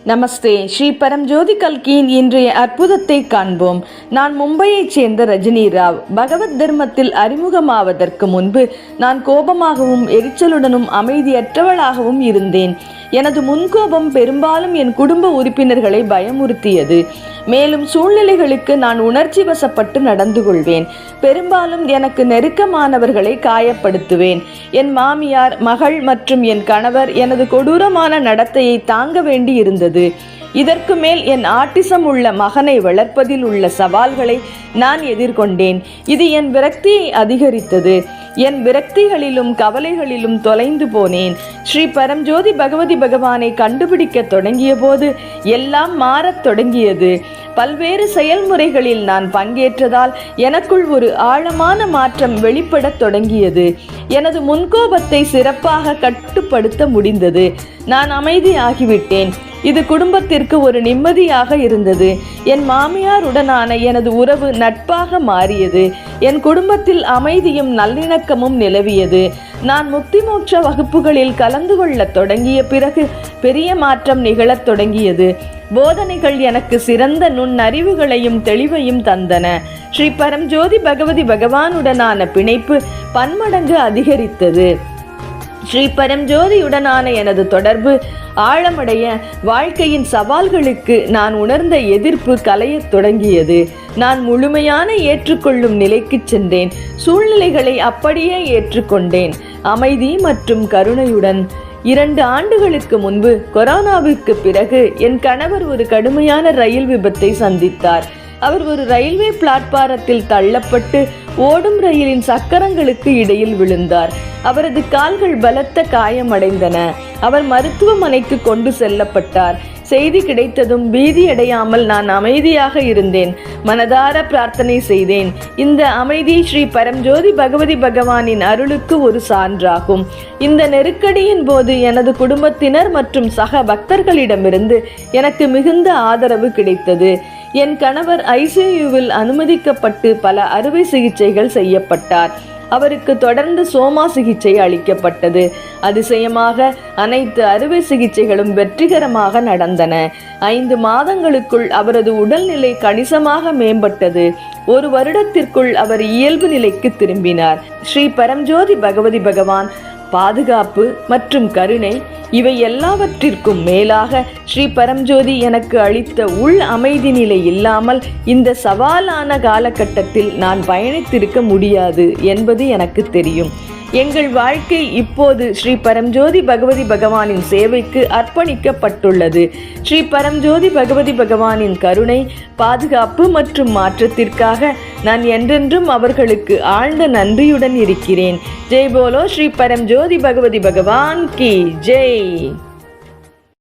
நமஸ்தே. ஸ்ரீ பரம்ஜோதி கல்கியின் இன்றைய அற்புதத்தை காண்போம். நான் மும்பையைச் சேர்ந்த ரஜினி ராவ். பகவத் தர்மத்தில் அறிமுகமாவதற்கு முன்பு நான் கோபமாகவும் எரிச்சலுடனும் அமைதியற்றவளாகவும் இருந்தேன். எனது முன்கோபம் பெரும்பாலும் என் குடும்ப உறுப்பினர்களை பயமுறுத்தியது. மேலும் சூழ்நிலைகளுக்கு நான் உணர்ச்சி வசப்பட்டு நடந்து கொள்வேன். பெரும்பாலும் எனக்கு நெருக்கமானவர்களை காயப்படுத்துவேன். என் மாமியார், மகள் மற்றும் என் கணவர் எனது கொடூரமான நடத்தையை தாங்க வேண்டி இருந்தது. இதற்கு மேல் என் ஆட்டிசம் உள்ள மகனை வளர்ப்பதில் உள்ள சவால்களை நான் எதிர்கொண்டேன். இது என் விரக்தியை அதிகரித்தது. என் விரக்திகளிலும் கவலைகளிலும் தொலைந்து போனேன். ஸ்ரீ பரம்ஜோதி பகவதி பகவானை கண்டுபிடிக்க தொடங்கிய போது எல்லாம் மாறத் தொடங்கியது. பல்வேறு செயல்முறைகளில் நான் பங்கேற்றதால் எனக்குள் ஒரு ஆழமான மாற்றம் வெளிப்படத் தொடங்கியது. எனது முன்கோபத்தை சிறப்பாக கட்டுப்படுத்த முடிந்தது. நான் அமைதியாகிவிட்டேன். இது குடும்பத்திற்கு ஒரு நிம்மதியாக இருந்தது. என் மாமியாருடனான எனது உறவு நட்பாக மாறியது. என் குடும்பத்தில் அமைதியும் நல்லிணக்கமும் நிலவியது. நான் முக்தி மோட்ச வகுப்புகளில் கலந்து கொள்ள தொடங்கிய பிறகு பெரிய மாற்றம் நிகழத் தொடங்கியது. போதனைகள் எனக்கு சிறந்த நுண்ணறிவுகளையும் தெளிவையும் தந்தன. ஸ்ரீ பரம்ஜோதி பகவதி பகவானுடனான பிணைப்பு பன்மடங்கு அதிகரித்தது. ஸ்ரீ பரம்ஜோதியுடனான எனது தொடர்பு ஆழமடைய வாழ்க்கையின் சவால்களுக்கு நான் உணர்ந்த எதிர்ப்பு கலையத் தொடங்கியது. நான் முழுமையான ஏற்றுக்கொள்ளும் நிலைக்கு சென்றேன். சூழ்நிலைகளை அப்படியே ஏற்றுக்கொண்டேன், அமைதி மற்றும் கருணையுடன். 2 ஆண்டுகளுக்கு முன்பு கொரோனாவிற்கு பிறகு என் கணவர் ஒரு கடுமையான ரயில் விபத்தை சந்தித்தார். அவர் ஒரு ரயில்வே பிளாட்பாரத்தில் தள்ளப்பட்டு ஓடும் ரயிலின் சக்கரங்களுக்கு இடையில் விழுந்தார். அவரது கால்கள் பலத்த காயமடைந்தன. அவர் மருத்துவமனைக்கு கொண்டு செல்லப்பட்டார். செய்தி கிடைத்ததும் பீதியடையாமல் நான் அமைதியாக இருந்தேன். மனதார பிரார்த்தனை செய்தேன். இந்த அமைதி ஸ்ரீ பரம்ஜோதி பகவதி பகவானின் அருளுக்கு ஒரு சான்றாகும். இந்த நெருக்கடியின் போது எனது குடும்பத்தினர் மற்றும் சக பக்தர்களிடமிருந்து எனக்கு மிகுந்த ஆதரவு கிடைத்தது. என் கணவர் ஐசியூவில் அனுமதிக்கப்பட்டு பல அறுவை சிகிச்சைகள் செய்யப்பட்டார். அவருக்கு தொடர்ந்து சோமா சிகிச்சை அளிக்கப்பட்டது. அதிசயமாக அனைத்து அறுவை சிகிச்சைகளும் வெற்றிகரமாக நடந்தன. 5 மாதங்களுக்குள் அவரது உடல்நிலை கணிசமாக மேம்பட்டது. 1 வருடத்திற்குள் அவர் இயல்பு நிலைக்கு திரும்பினார். ஸ்ரீ பரம்ஜோதி பகவதி பகவான் பாதுகாப்பு மற்றும் கருணை இவை எல்லாவற்றிற்கும் மேலாக ஸ்ரீ பரம்ஜோதி எனக்கு அளித்த உள் அமைதி நிலை இல்லாமல் இந்த சவாலான காலகட்டத்தில் நான் பயணித்திருக்க முடியாது என்பது எனக்கு தெரியும். எங்கள் வாழ்க்கை இப்போது ஸ்ரீ பரம்ஜோதி பகவதி பகவானின் சேவைக்கு அர்ப்பணிக்கப்பட்டுள்ளது. ஸ்ரீ பரம்ஜோதி பகவதி பகவானின் கருணை, பாதுகாப்பு மற்றும் மாற்றத்திற்காக நான் என்றென்றும் அவர்களுக்கு ஆழ்ந்த நன்றியுடன் இருக்கிறேன். ஜெய் போலோ ஸ்ரீ பரம்ஜோதி பகவதி பகவான் கி ஜெய்.